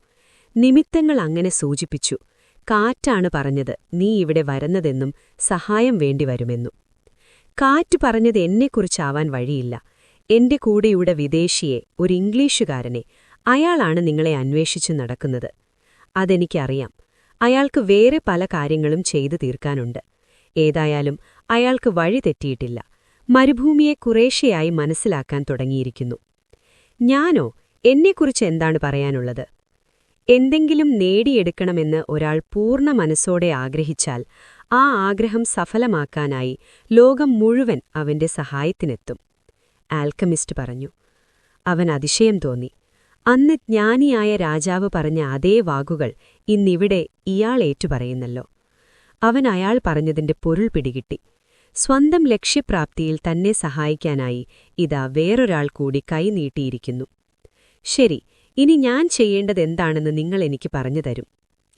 നിമിത്തങ്ങൾ അങ്ങനെ സൂചിപ്പിച്ചു. കാറ്റാണ് പറഞ്ഞത് നീ ഇവിടെ വരുന്നതെന്നും സഹായം വേണ്ടിവരുമെന്നും. കാറ്റ് പറഞ്ഞത് എന്നെക്കുറിച്ചാവാൻ വഴിയില്ല. എന്റെ കൂടെയുടെ വിദേശിയെ, ഒരു ഇംഗ്ലീഷുകാരനെ, അയാളാണ് നിങ്ങളെ അന്വേഷിച്ചു നടക്കുന്നത്. അതെനിക്കറിയാം. അയാൾക്ക് വേറെ പല കാര്യങ്ങളും ചെയ്തു തീർക്കാനുണ്ട്. ഏതായാലും അയാൾക്ക് വഴി തെറ്റിയിട്ടില്ല. മരുഭൂമിയെ കുറേശ്ശെയായി മനസ്സിലാക്കാൻ തുടങ്ങിയിരിക്കുന്നു. ഞാനോ? എന്നെക്കുറിച്ച് എന്താണ് പറയാനുള്ളത്? എന്തെങ്കിലും നേടിയെടുക്കണമെന്ന് ഒരാൾ പൂർണ്ണ മനസ്സോടെ ആഗ്രഹിച്ചാൽ ആ ആഗ്രഹം സഫലമാക്കാനായി ലോകം മുഴുവൻ അവന്റെ സഹായത്തിനെത്തും, ആൽക്കമിസ്റ്റ് പറഞ്ഞു. അവൻ അതിശയം തോന്നി. അന്ന് ജ്ഞാനിയായ രാജാവ് പറഞ്ഞ അതേ വാക്കുകൾ ഇന്നിവിടെ ഇയാൾ ഏറ്റുപറയുന്നല്ലോ. അവൻ അയാൾ പറഞ്ഞതിന്റെ പൊരുൾ പിടികിട്ടി. സ്വന്തം ലക്ഷ്യപ്രാപ്തിയിൽ തന്നെ സഹായിക്കാനായി ഇതാ വേറൊരാൾ കൂടി കൈനീട്ടിയിരിക്കുന്നു. ശരി, ഇനി ഞാൻ ചെയ്യേണ്ടതെന്താണെന്ന് നിങ്ങൾ എനിക്ക് പറഞ്ഞു തരും,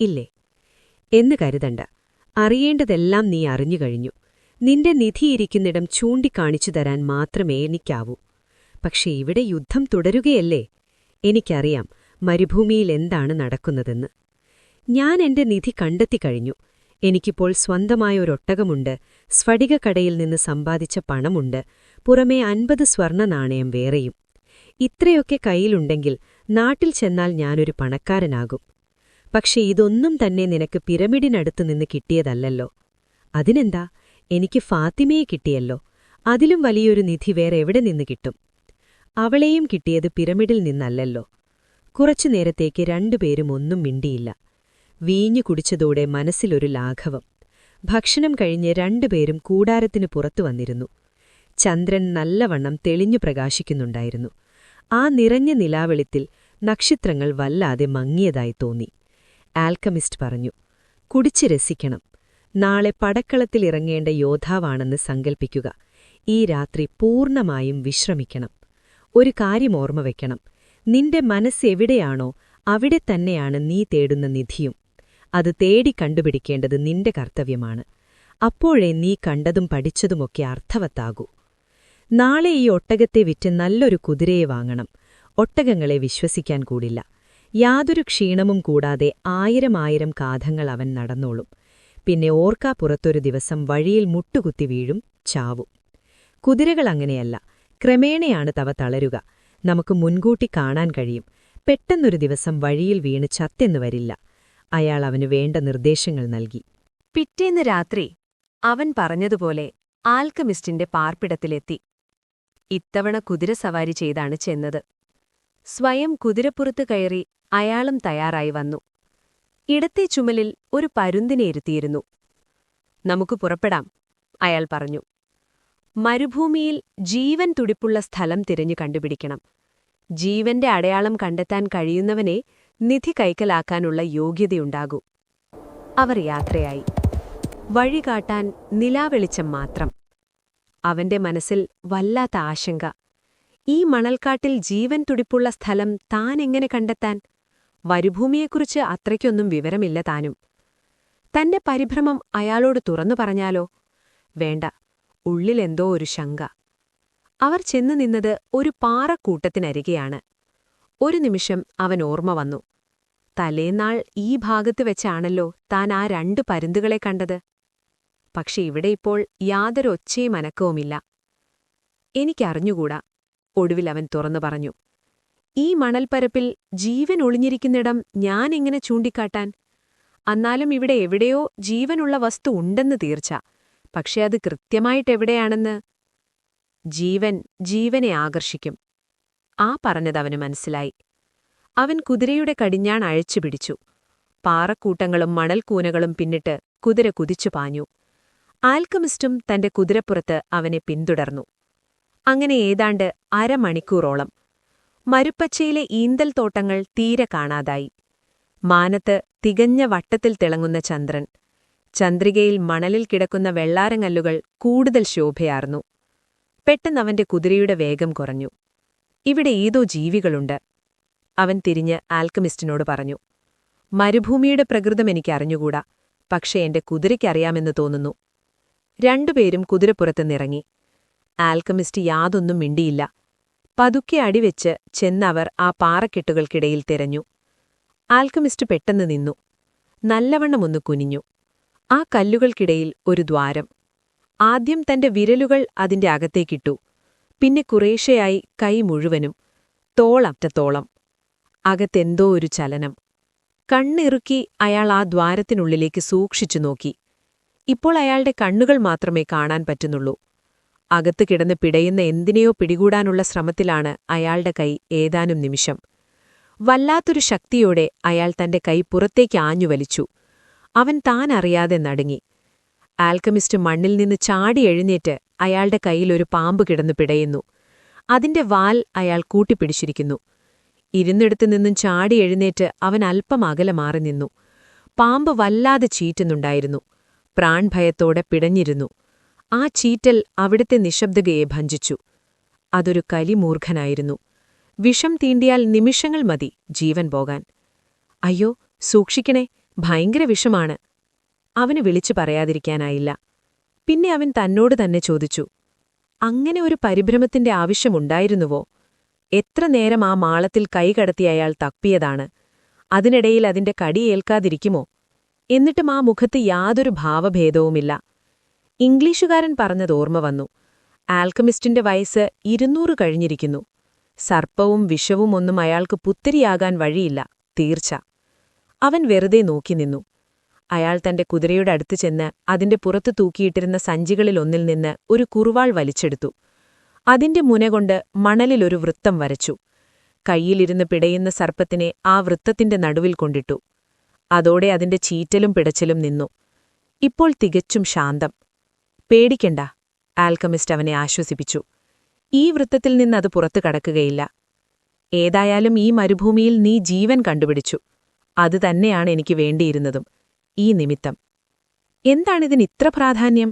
ഇല്ലേ? എന്ന് കരുതണ്ട. അറിയേണ്ടതെല്ലാം നീ അറിഞ്ഞുകഴിഞ്ഞു. നിന്റെ നിധിയിരിക്കുന്നിടം ചൂണ്ടിക്കാണിച്ചു തരാൻ മാത്രമേ എനിക്കാവൂ. പക്ഷെ ഇവിടെ യുദ്ധം തുടരുകയല്ലേ? എനിക്കറിയാം മരുഭൂമിയിൽ എന്താണ് നടക്കുന്നതെന്ന്. ഞാൻ എന്റെ നിധി കണ്ടെത്തിക്കഴിഞ്ഞു. എനിക്കിപ്പോൾ സ്വന്തമായൊരൊട്ടകമുണ്ട്, സ്ഫടികക്കടയിൽ നിന്ന് സമ്പാദിച്ച പണമുണ്ട്, പുറമേ 50 സ്വർണ്ണ നാണയം വേറെയും. ഇത്രയൊക്കെ കയ്യിലുണ്ടെങ്കിൽ നാട്ടിൽ ചെന്നാൽ ഞാനൊരു പണക്കാരനാകും. പക്ഷെ ഇതൊന്നും തന്നെ നിനക്ക് പിരമിഡിനടുത്തു നിന്ന് കിട്ടിയതല്ലല്ലോ. അതിനെന്താ, എനിക്ക് ഫാത്തിമയെ കിട്ടിയല്ലോ. അതിലും വലിയൊരു നിധി വേറെ എവിടെ നിന്ന് കിട്ടും? അവളെയും കിട്ടിയത് പിരമിഡിൽ നിന്നല്ലല്ലോ. കുറച്ചു നേരത്തേക്ക് 2 പേരും ഒന്നും മിണ്ടിയില്ല. വീഞ്ഞു കുടിച്ചതോടെ മനസ്സിലൊരു ലാഘവം. ഭക്ഷണം കഴിഞ്ഞ് രണ്ടുപേരും കൂടാരത്തിനു പുറത്തു വന്നിരുന്നു. ചന്ദ്രൻ നല്ലവണ്ണം തെളിഞ്ഞു പ്രകാശിക്കുന്നുണ്ടായിരുന്നു. ആ നിറഞ്ഞ നിലാവെളിത്തിൽ നക്ഷത്രങ്ങൾ വല്ലാതെ മങ്ങിയതായി തോന്നി. ആൽക്കമിസ്റ്റ് പറഞ്ഞു, കുടിച്ച് രസിക്കണം. നാളെ പടക്കളത്തിലിറങ്ങേണ്ട യോദ്ധാവാണെന്ന് സങ്കൽപ്പിക്കുക. ഈ രാത്രി പൂർണ്ണമായും വിശ്രമിക്കണം. ഒരു കാര്യം ഓർമ്മ വയ്ക്കണം. നിന്റെ മനസ്സെവിടെയാണോ അവിടെ തന്നെയാണ് നീ തേടുന്ന നിധിയും. അത് തേടി കണ്ടുപിടിക്കേണ്ടത് നിന്റെ കർത്തവ്യമാണ്. അപ്പോഴേ നീ കണ്ടതും പഠിച്ചതുമൊക്കെ അർത്ഥവത്താകൂ. നാളെ ഈ ഒട്ടകത്തെ വിറ്റ് നല്ലൊരു കുതിരയെ വാങ്ങണം. ഒട്ടകങ്ങളെ വിശ്വസിക്കാൻ കൂടില്ല. യാതൊരു ക്ഷീണവും കൂടാതെ 1000 കാതങ്ങൾ അവൻ നടന്നോളും. പിന്നെ ഓർക്കാപ്പുറത്തൊരു ദിവസം വഴിയിൽ മുട്ടുകുത്തി വീഴും, ചാവും. കുതിരകൾ അങ്ങനെയല്ല. ക്രമേണയാണ് തവ തളരുക. നമുക്ക് മുൻകൂട്ടി കാണാൻ കഴിയും. പെട്ടെന്നൊരു ദിവസം വഴിയിൽ വീണ് ചത്തെന്നു വരില്ല. അയാൾ അവനു വേണ്ട നിർദ്ദേശങ്ങൾ നൽകി.
പിറ്റേന്ന് രാത്രി അവൻ പറഞ്ഞതുപോലെ ആൽക്കമിസ്റ്റിന്റെ പാർപ്പിടത്തിലെത്തി. ഇത്തവണ കുതിരസവാരി ചെയ്താണ് ചെന്നത്. സ്വയം കുതിരപ്പുറത്ത് കയറി അയാളും തയ്യാറായി വന്നു. ഇടത്തെ ചുമലിൽ ഒരു പരുന്തിനെ ഇരുത്തിയിരുന്നു. നമുക്ക് പുറപ്പെടാം, അയാൾ പറഞ്ഞു. മരുഭൂമിയിൽ ജീവൻ തുടിപ്പുള്ള സ്ഥലം തിരഞ്ഞു കണ്ടുപിടിക്കണം. ജീവന്റെ അടയാളം കണ്ടെത്താൻ കഴിയുന്നവനെ നിധി കൈക്കലാക്കാനുള്ള യോഗ്യതയുണ്ടാകൂ. അവർ യാത്രയായി. വഴികാട്ടാൻ നിലാവെളിച്ചം മാത്രം. അവന്റെ മനസ്സിൽ വല്ലാത്ത ആശങ്ക. ഈ മണൽക്കാട്ടിൽ ജീവൻ തുടിപ്പുള്ള സ്ഥലം താൻ എങ്ങനെ കണ്ടെത്താൻ? മരുഭൂമിയെക്കുറിച്ച് അത്രയ്ക്കൊന്നും വിവരമില്ല താനും. തന്റെ പരിഭ്രമം അയാളോട് തുറന്നു പറഞ്ഞാലോ? വേണ്ട, ഉള്ളിലെന്തോ ഒരു ശങ്ക. അവർ ചെന്നു നിന്നത് ഒരു പാറക്കൂട്ടത്തിനരികെയാണ്. ഒരു നിമിഷം അവൻ ഓർമ്മ വന്നു. തലേന്നാൾ ഈ ഭാഗത്ത് വെച്ചാണല്ലോ താൻ ആ 2 പരുന്തുകളെ കണ്ടത്. പക്ഷെ ഇവിടെ ഇപ്പോൾ യാതൊരൊച്ചയും അനക്കവുമില്ല. എനിക്കറിഞ്ഞുകൂടാ, ഒടുവിൽ അവൻ തുറന്നു പറഞ്ഞു. ഈ മണൽപ്പരപ്പിൽ ജീവൻ ഒളിഞ്ഞിരിക്കുന്നിടം ഞാനെങ്ങനെ ചൂണ്ടിക്കാട്ടാൻ? എന്നാലും ഇവിടെ എവിടെയോ ജീവനുള്ള വസ്തു ഉണ്ടെന്ന് തീർച്ച. പക്ഷെ അത് കൃത്യമായിട്ടെവിടെയാണെന്ന്? ജീവൻ ജീവനെ ആകർഷിക്കും. ആ പറഞ്ഞതവന് മനസ്സിലായി. അവൻ കുതിരയുടെ കടിഞ്ഞാൺ അഴിച്ചുപിടിച്ചു. പാറക്കൂട്ടങ്ങളും മണൽക്കൂനകളും പിന്നിട്ട് കുതിര കുതിച്ചു പാഞ്ഞു. ആൽക്കമിസ്റ്റും തന്റെ കുതിരപ്പുറത്ത് അവനെ പിന്തുടർന്നു. അങ്ങനെ ഏതാണ്ട് അരമണിക്കൂറോളം. മരുപ്പച്ചയിലെ ഈന്തൽത്തോട്ടങ്ങൾ തീരെ കാണാതായി. മാനത്ത് തികഞ്ഞ വട്ടത്തിൽ തിളങ്ങുന്ന ചന്ദ്രൻ. ചന്ദ്രികയിൽ മണലിൽ കിടക്കുന്ന വെള്ളാരങ്ങല്ലുകൾ കൂടുതൽ ശോഭയാർന്നു. പെട്ടെന്നവന്റെ കുതിരയുടെ വേഗം കുറഞ്ഞു. ഇവിടെ ഏതോ ജീവികളുണ്ട്. അവൻ തിരിഞ്ഞ് ആൽക്കമിസ്റ്റിനോട് പറഞ്ഞു. മരുഭൂമിയുടെ പ്രകൃതം എനിക്കറിഞ്ഞുകൂടാ, പക്ഷേ എന്റെ കുതിരയ്ക്കറിയാമെന്ന് തോന്നുന്നു. രണ്ടുപേരും കുതിരപ്പുറത്തുനിന്നിറങ്ങി. ആൽക്കമിസ്റ്റ് യാതൊന്നും മിണ്ടിയില്ല. പതുക്കെ അടിവെച്ച് ചെന്നവർ ആ പാറക്കെട്ടുകൾക്കിടയിൽ തിരഞ്ഞു. ആൽക്കമിസ്റ്റ് പെട്ടെന്ന് നിന്നു. നല്ലവണ്ണമൊന്നു കുനിഞ്ഞു. ആ കല്ലുകൾക്കിടയിൽ ഒരു ദ്വാരം. ആദ്യം തന്റെ വിരലുകൾ അതിന്റെ അകത്തേക്കിട്ടു. പിന്നെ കുറേശ്ശെയായി കൈ മുഴുവനും, തോളറ്റത്തോളം. അകത്തെന്തോ ഒരു ചലനം. കണ്ണിറുക്കി അയാൾ ആ ദ്വാരത്തിനുള്ളിലേക്ക് സൂക്ഷിച്ചു നോക്കി. ഇപ്പോൾ അയാളുടെ കണ്ണുകൾ മാത്രമേ കാണാൻ പറ്റുന്നുള്ളൂ. അകത്ത് കിടന്ന് പിടയുന്ന എന്തിനെയോ പിടികൂടാനുള്ള ശ്രമത്തിലാണ് അയാളുടെ കൈ ഏതാനും നിമിഷം. വല്ലാത്തൊരു ശക്തിയോടെ അയാൾ തന്റെ കൈ പുറത്തേക്ക് ആഞ്ഞു വലിച്ചു. അവൻ താൻ അറിയാതെ നടുങ്ങി. ആൽക്കമിസ്റ്റ് മണ്ണിൽ നിന്ന് ചാടി എഴുന്നേറ്റ് അയാളുടെ കൈയിലൊരു പാമ്പ് കിടന്നു പിടയുന്നു. അതിന്റെ വാൽ അയാൾ കൂട്ടിപ്പിടിച്ചിരിക്കുന്നു. ഇരുന്നിടത്തു നിന്നും ചാടി എഴുന്നേറ്റ് അവൻ അല്പം അകലെ മാറി നിന്നു. പാമ്പ് വല്ലാതെ ചീറ്റുന്നുണ്ടായിരുന്നു. പ്രാൺഭയത്തോടെ പിടഞ്ഞിരുന്നു. ആ ചീറ്റൽ അവിടുത്തെ നിശബ്ദതയെ ഭഞ്ജിച്ചു. അതൊരു കലിമൂർഖനായിരുന്നു. വിഷം തീണ്ടിയാൽ നിമിഷങ്ങൾ മതി ജീവൻ പോകാൻ. അയ്യോ, സൂക്ഷിക്കണേ, ഭയങ്കര വിഷമാണ്. അവന് വിളിച്ചു പറയാതിരിക്കാനായില്ല. പിന്നെ അവൻ തന്നോട് തന്നെ ചോദിച്ചു, അങ്ങനെ ഒരു പരിഭ്രമത്തിന്റെ ആവശ്യമുണ്ടായിരുന്നുവോ? എത്ര നേരം ആ മാളത്തിൽ കൈകടത്തി അയാൾ തപ്പിയതാണ്. അതിനിടയിൽ അതിന്റെ കടിയേൽക്കാതിരിക്കുമോ? എന്നിട്ടും ആ മുഖത്ത് യാതൊരു ഭാവഭേദവുമില്ല. ഇംഗ്ലീഷുകാരൻ പറഞ്ഞത് ഓർമ്മ വന്നു. ആൽക്കമിസ്റ്റിന്റെ വയസ്സ് 200 കഴിഞ്ഞിരിക്കുന്നു. സർപ്പവും വിഷവും ഒന്നും അയാൾക്ക് പുത്തിരിയാകാൻ വഴിയില്ല, തീർച്ച. അവൻ വെറുതെ നോക്കി നിന്നു. അയാൾ തന്റെ കുതിരയുടെ അടുത്ത് ചെന്ന് അതിന്റെ പുറത്തു തൂക്കിയിട്ടിരുന്ന സഞ്ചികളിലൊന്നിൽ നിന്ന് ഒരു കുറുവാൾ വലിച്ചെടുത്തു. അതിന്റെ മുനകൊണ്ട് മണലിലൊരു വൃത്തം വരച്ചു. കൈയിലിരുന്ന് പിടയുന്ന സർപ്പത്തിനെ ആ വൃത്തത്തിന്റെ നടുവിൽ കൊണ്ടിട്ടു.
അതോടെ അതിന്റെ ചീറ്റലും പിടച്ചിലും നിന്നു. ഇപ്പോൾ തികച്ചും ശാന്തം. പേടിക്കണ്ട, ആൽക്കമിസ്റ്റ് അവനെ ആശ്വസിപ്പിച്ചു. ഈ വൃത്തത്തിൽ നിന്നത് പുറത്തു കടക്കുകയില്ല. ഏതായാലും ഈ മരുഭൂമിയിൽ നീ ജീവൻ കണ്ടുപിടിച്ചു. അത് തന്നെയാണ് എനിക്ക് വേണ്ടിയിരുന്നതും, ഈ നിമിത്തം. എന്താണിതിന് ഇത്ര പ്രാധാന്യം?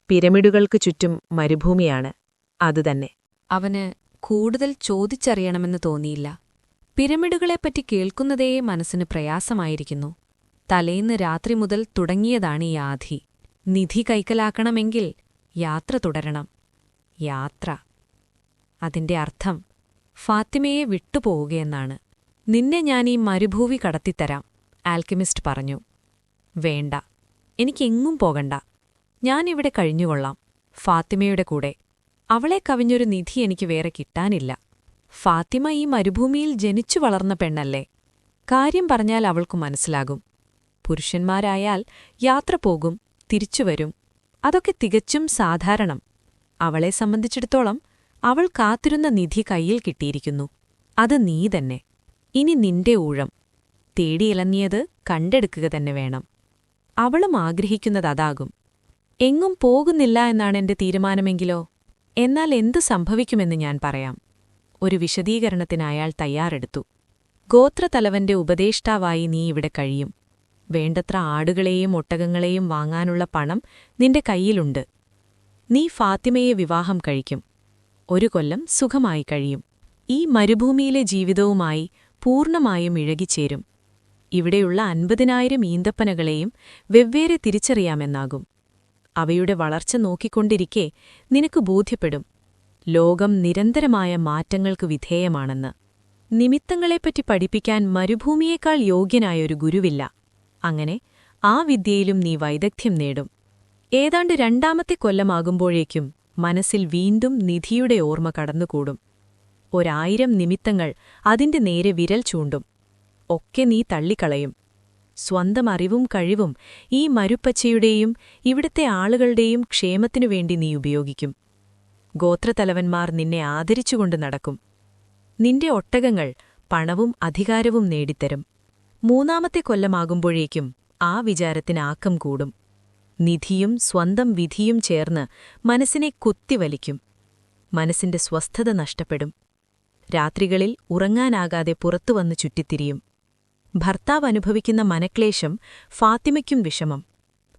പിരമിഡുകൾക്ക് ചുറ്റും മരുഭൂമിയാണ്, അതുതന്നെ.
അവന് കൂടുതൽ ചോദിച്ചറിയണമെന്ന് തോന്നിയില്ല. പിരമിഡുകളെപ്പറ്റി കേൾക്കുന്നതേ മനസ്സിന് പ്രയാസമായിരിക്കുന്നു. തലേന്ന് രാത്രി മുതൽ തുടങ്ങിയതാണ് ഈ ആധി. നിധി കൈക്കലാക്കണമെങ്കിൽ യാത്ര തുടരണം. യാത്ര. അതിന്റെ അർത്ഥം ഫാത്തിമയെ വിട്ടുപോവുകയെന്നാണ്. നിന്നെ ഞാൻ ഈ മരുഭൂമി കടത്തിത്തരാം, ആൽക്കെമിസ്റ്റ് പറഞ്ഞു. വേണ്ട, എനിക്കെങ്ങും പോകണ്ട. ഞാനിവിടെ കഴിഞ്ഞുകൊള്ളാം, ഫാത്തിമയുടെ കൂടെ. അവളെ കവിഞ്ഞൊരു നിധി എനിക്ക് വേറെ കിട്ടാനില്ല. ഫാത്തിമ ഈ മരുഭൂമിയിൽ ജനിച്ചു വളർന്ന പെണ്ണല്ലേ? കാര്യം പറഞ്ഞാൽ അവൾക്കു മനസ്സിലാകും. പുരുഷന്മാരായാൽ യാത്ര പോകും, തിരിച്ചുവരും. അതൊക്കെ തികച്ചും സാധാരണം. അവളെ സംബന്ധിച്ചിടത്തോളം അവൾ കാത്തിരുന്ന നിധി കയ്യിൽ കിട്ടിയിരിക്കുന്നു. അത് നീ തന്നെ. ഇനി നിന്റെ ഊഴം. തേടിയിലങ്ങിയത് കണ്ടെടുക്കുക തന്നെ വേണം. അവളും ആഗ്രഹിക്കുന്നതതാകും. എങ്ങും പോകുന്നില്ല എന്നാണ് എന്റെ തീരുമാനമെങ്കിലോ? എന്നാൽ എന്തു സംഭവിക്കുമെന്ന് ഞാൻ പറയാം. ഒരു വിശദീകരണത്തിന് അയാൾ തയ്യാറെടുത്തു. ഗോത്രതലവന്റെ ഉപദേഷ്ടാവായി നീ ഇവിടെ കഴിയും. വേണ്ടത്ര ആടുകളെയും ഒട്ടകങ്ങളെയും വാങ്ങാനുള്ള പണം നിന്റെ കയ്യിലുണ്ട്. നീ ഫാത്തിമയെ വിവാഹം കഴിക്കും. 1 കൊല്ലം സുഖമായി കഴിയും. ഈ മരുഭൂമിയിലെ ജീവിതവുമായി പൂർണ്ണമായും ഇഴകിച്ചേരും. ഇവിടെയുള്ള 50,000 ഈന്തപ്പനകളെയും വെവ്വേറെ തിരിച്ചറിയാമെന്നാകും. അവയുടെ വളർച്ച നോക്കിക്കൊണ്ടിരിക്കെ നിനക്ക് ബോധ്യപ്പെടും, ലോകം നിരന്തരമായ മാറ്റങ്ങൾക്ക് വിധേയമാണെന്ന്. നിമിത്തങ്ങളെപ്പറ്റി പഠിപ്പിക്കാൻ മരുഭൂമിയേക്കാൾ യോഗ്യനായൊരു ഗുരുവില്ല. അങ്ങനെ ആ വിദ്യയിലും നീ വൈദഗ്ധ്യം നേടും. ഏതാണ്ട് 2ാമത്തെ കൊല്ലമാകുമ്പോഴേക്കും മനസ്സിൽ വീണ്ടും നിധിയുടെ ഓർമ്മ കടന്നുകൂടും. 1000 നിമിത്തങ്ങൾ അതിന്റെ നേരെ വിരൽ ചൂണ്ടും. ഒക്കെ നീ തള്ളിക്കളയും. സ്വന്തം അറിവും കഴിവും ഈ മരുപ്പച്ചയുടെയും ഇവിടത്തെ ആളുകളുടെയും ക്ഷേമത്തിനുവേണ്ടി നീ ഉപയോഗിക്കും. ഗോത്രതലവന്മാർ നിന്നെ ആദരിച്ചുകൊണ്ട് നടക്കും. നിന്റെ ഒട്ടകങ്ങൾ പണവും അധികാരവും നേടിത്തരും. 3ാമത്തെ കൊല്ലമാകുമ്പോഴേക്കും ആ വിചാരത്തിന് ആക്കം കൂടും. നിധിയും സ്വന്തം വിധിയും ചേർന്ന് മനസ്സിനെ കുത്തിവലിക്കും. മനസ്സിന്റെ സ്വസ്ഥത നഷ്ടപ്പെടും. രാത്രികളിൽ ഉറങ്ങാനാകാതെ പുറത്തുവന്ന് ചുറ്റിത്തിരിയും. ഭർത്താവ് അനുഭവിക്കുന്ന മനക്ലേശം ഫാത്തിമയ്ക്കും വിഷമം.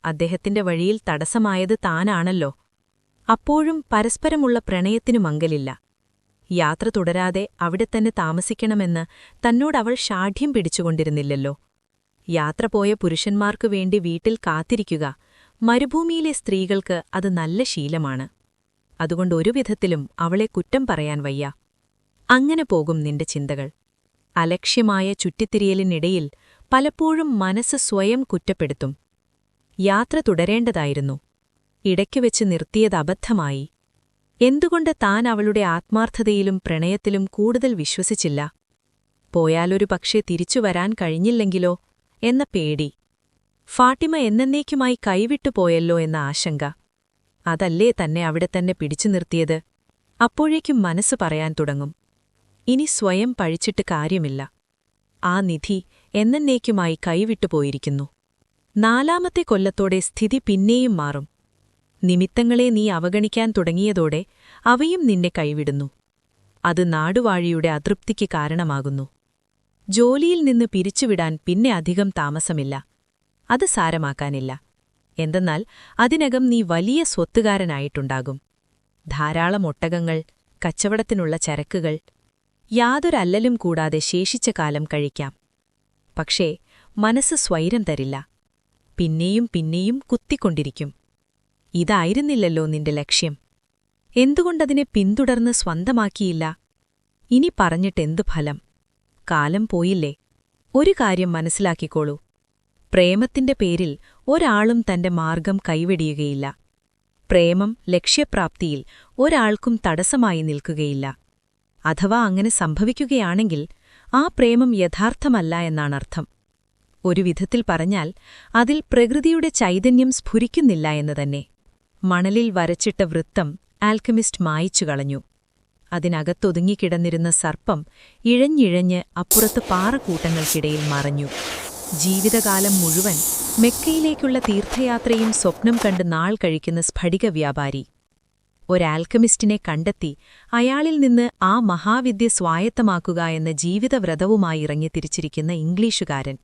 അദ്ദേഹത്തിന്റെ വഴിയിൽ തടസ്സമായത് താനാണല്ലോ. അപ്പോഴും പരസ്പരമുള്ള പ്രണയത്തിനു മങ്ങലില്ല. യാത്ര തുടരാതെ അവിടെത്തന്നെ താമസിക്കണമെന്ന് തന്നോടവൾ ഷാഠ്യം പിടിച്ചുകൊണ്ടിരുന്നില്ലല്ലോ. യാത്ര പോയ പുരുഷന്മാർക്കു വേണ്ടി വീട്ടിൽ കാത്തിരിക്കുക മരുഭൂമിയിലെ സ്ത്രീകൾക്ക് അത് നല്ല ശീലമാണ്. അതുകൊണ്ട് ഒരു വിധത്തിലും അവളെ കുറ്റം പറയാൻ വയ്യ. അങ്ങനെ പോകും നിന്റെ ചിന്തകൾ. അലക്ഷ്യമായ ചുറ്റിത്തിരിയലിനിടയിൽ പലപ്പോഴും മനസ്സ് സ്വയം കുറ്റപ്പെടുത്തും. യാത്ര തുടരേണ്ടതായിരുന്നു. ഇടയ്ക്കുവെച്ച് നിർത്തിയത് അബദ്ധമായി. എന്തുകൊണ്ട് താൻ അവളുടെ ആത്മാർത്ഥതയിലും പ്രണയത്തിലും കൂടുതൽ വിശ്വസിച്ചില്ല? പോയാലൊരു പക്ഷേ തിരിച്ചുവരാൻ കഴിഞ്ഞില്ലെങ്കിലോ എന്ന പേടി. ഫാത്തിമ എന്നേക്കുമായി കൈവിട്ടുപോയല്ലോ എന്ന ആശങ്ക. അതല്ലേ തന്നെ അവിടെ തന്നെ പിടിച്ചു നിർത്തിയത്? അപ്പോഴേക്കും മനസ്സ് പറയാൻ തുടങ്ങും, ഇനി സ്വയം പഴിച്ചിട്ട് കാര്യമില്ല. ആ നിധി എന്നേക്കുമായി കൈവിട്ടുപോയിരിക്കുന്നു. 4ാമത്തെ കൊല്ലത്തോടെ സ്ഥിതി പിന്നെയും മാറും. നിമിത്തങ്ങളെ നീ അവഗണിക്കാൻ തുടങ്ങിയതോടെ അവയും നിന്നെ കൈവിടുന്നു. അത് നാടുവാഴിയുടെ അതൃപ്തിക്ക് കാരണമാകുന്നു. ജോലിയിൽ നിന്ന് പിരിച്ചുവിടാൻ പിന്നെ അധികം താമസമില്ല. അത് സാരമാക്കാനില്ല. എന്തെന്നാൽ അതിനകം നീ വലിയ സ്വത്തുകാരനായിട്ടുണ്ടാകും. ധാരാളം ഒട്ടകങ്ങൾ, കച്ചവടത്തിനുള്ള ചരക്കുകൾ. യാതൊരല്ലലും കൂടാതെ ശേഷിച്ച കാലം കഴിക്കാം. പക്ഷേ മനസ്സ് സ്വൈരം തരില്ല. പിന്നെയും പിന്നെയും കുത്തിക്കൊണ്ടിരിക്കും. ഇതായിരുന്നില്ലല്ലോ നിന്റെ ലക്ഷ്യം. എന്തുകൊണ്ടതിനെ പിന്തുടർന്ന് സ്വന്തമാക്കിയില്ല? ഇനി പറഞ്ഞിട്ടെന്തു ഫലം? കാലം പോയില്ലേ? ഒരു കാര്യം മനസ്സിലാക്കിക്കോളൂ. പ്രേമത്തിന്റെ പേരിൽ ഒരാളും തന്റെ മാർഗം കൈവെടിയുകയില്ല. പ്രേമം ലക്ഷ്യപ്രാപ്തിയിൽ ഒരാൾക്കും തടസ്സമായി നിൽക്കുകയില്ല. അഥവാ അങ്ങനെ സംഭവിക്കുകയാണെങ്കിൽ ആ പ്രേമം യഥാർത്ഥമല്ല എന്നാണർത്ഥം. ഒരു വിധത്തിൽ പറഞ്ഞാൽ അതിൽ പ്രകൃതിയുടെ ചൈതന്യം സ്ഫുരിക്കുന്നില്ല എന്ന് തന്നെ. മണലിൽ വരച്ചിട്ട വൃത്തം ആൽക്കെമിസ്റ്റ് മായിച്ചു കളഞ്ഞു. അതിനകത്തൊതുങ്ങിക്കിടന്നിരുന്ന സർപ്പം ഇഴഞ്ഞിഴഞ്ഞ് അപ്പുറത്ത് പാറക്കൂട്ടങ്ങൾക്കിടയിൽ മറഞ്ഞു.
ജീവിതകാലം മുഴുവൻ മെക്കയിലേക്കുള്ള തീർത്ഥയാത്രയും സ്വപ്നം കണ്ട് നാൾ കഴിക്കുന്ന സ്ഫടിക വ്യാപാരി. ഒരാൽക്കമിസ്റ്റിനെ കണ്ടെത്തി അയാളിൽ നിന്ന് ആ മഹാവിദ്യ സ്വായത്തമാക്കുക എന്ന ജീവിതവ്രതവുമായി ഇറങ്ങിത്തിരിച്ചിരിക്കുന്ന ഇംഗ്ലീഷുകാരൻ.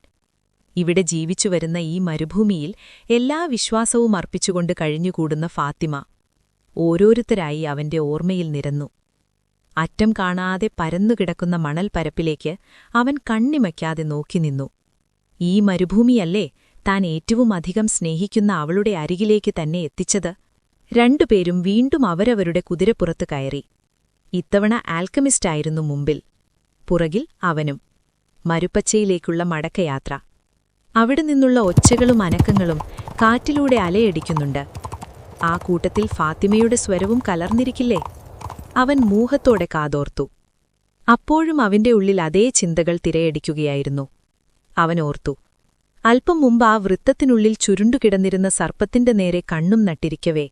ഇവിടെ ജീവിച്ചുവരുന്ന ഈ മരുഭൂമിയിൽ എല്ലാ വിശ്വാസവും അർപ്പിച്ചുകൊണ്ട് കഴിഞ്ഞുകൂടുന്ന ഫാത്തിമ. ഓരോരുത്തരായി അവന്റെ ഓർമ്മയിൽ നിരന്നു. അറ്റം കാണാതെ പരന്നുകിടക്കുന്ന മണൽപ്പരപ്പിലേക്ക് അവൻ കണ്ണിമയ്ക്കാതെ നോക്കി നിന്നു. ഈ മരുഭൂമിയല്ലേ താൻ ഏറ്റവും അധികം സ്നേഹിക്കുന്ന അവളുടെ അരികിലേക്ക് തന്നെ എത്തിച്ചത്? രണ്ടുപേരും വീണ്ടും അവരവരുടെ കുതിരപ്പുറത്ത് കയറി. ഇത്തവണ ആൽക്കമിസ്റ്റായിരുന്നു മുമ്പിൽ, പുറകിൽ അവനും. മരുപ്പച്ചയിലേക്കുള്ള മടക്കയാത്ര. അവിടെ നിന്നുള്ള ഒച്ചകളും അനക്കങ്ങളും കാറ്റിലൂടെ അലയടിക്കുന്നുണ്ട്. ആ കൂട്ടത്തിൽ ഫാത്തിമയുടെ സ്വരവും കലർന്നിരിക്കില്ലേ? അവൻ മൂഹത്തോടെ കാതോർത്തു. അപ്പോഴും അവന്റെ ഉള്ളിൽ അതേ ചിന്തകൾ തിരയടിക്കുകയായിരുന്നു. അവൻ ഓർത്തു, അല്പം മുമ്പ് ആ വൃത്തത്തിനുള്ളിൽ ചുരുണ്ടുകിടന്നിരുന്ന സർപ്പത്തിന്റെ നേരെ കണ്ണും നട്ടിരിക്കവേ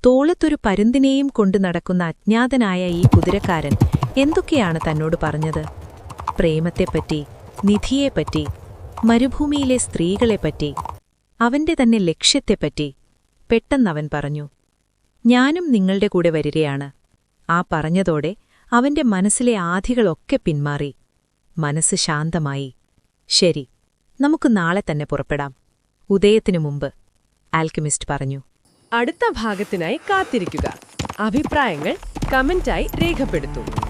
തോളത്തൊരു പരുന്തിനെയും കൊണ്ടു നടക്കുന്ന അജ്ഞാതനായ ഈ കുതിരക്കാരൻ എന്തൊക്കെയാണ് തന്നോട് പറഞ്ഞത്? പ്രേമത്തെപ്പറ്റി, നിധിയെപ്പറ്റി, മരുഭൂമിയിലെ സ്ത്രീകളെപ്പറ്റി, അവന്റെ തന്നെ ലക്ഷ്യത്തെപ്പറ്റി. പെട്ടെന്നവൻ പറഞ്ഞു, ഞാനും നിങ്ങളുടെ കൂടെ വരികയാണ്. ആ പറഞ്ഞതോടെ അവന്റെ മനസ്സിലെ ആധികളൊക്കെ പിന്മാറി. മനസ്സ് ശാന്തമായി. ശരി, നമുക്ക് നാളെ തന്നെ പുറപ്പെടാം, ഉദയത്തിനു മുമ്പ്, ആൽക്കമിസ്റ്റ് പറഞ്ഞു.
അടുത്ത ഭാഗത്തിനായി കാത്തിരിക്കുക. അഭിപ്രായങ്ങൾ കമന്റായി രേഖപ്പെടുത്തൂ.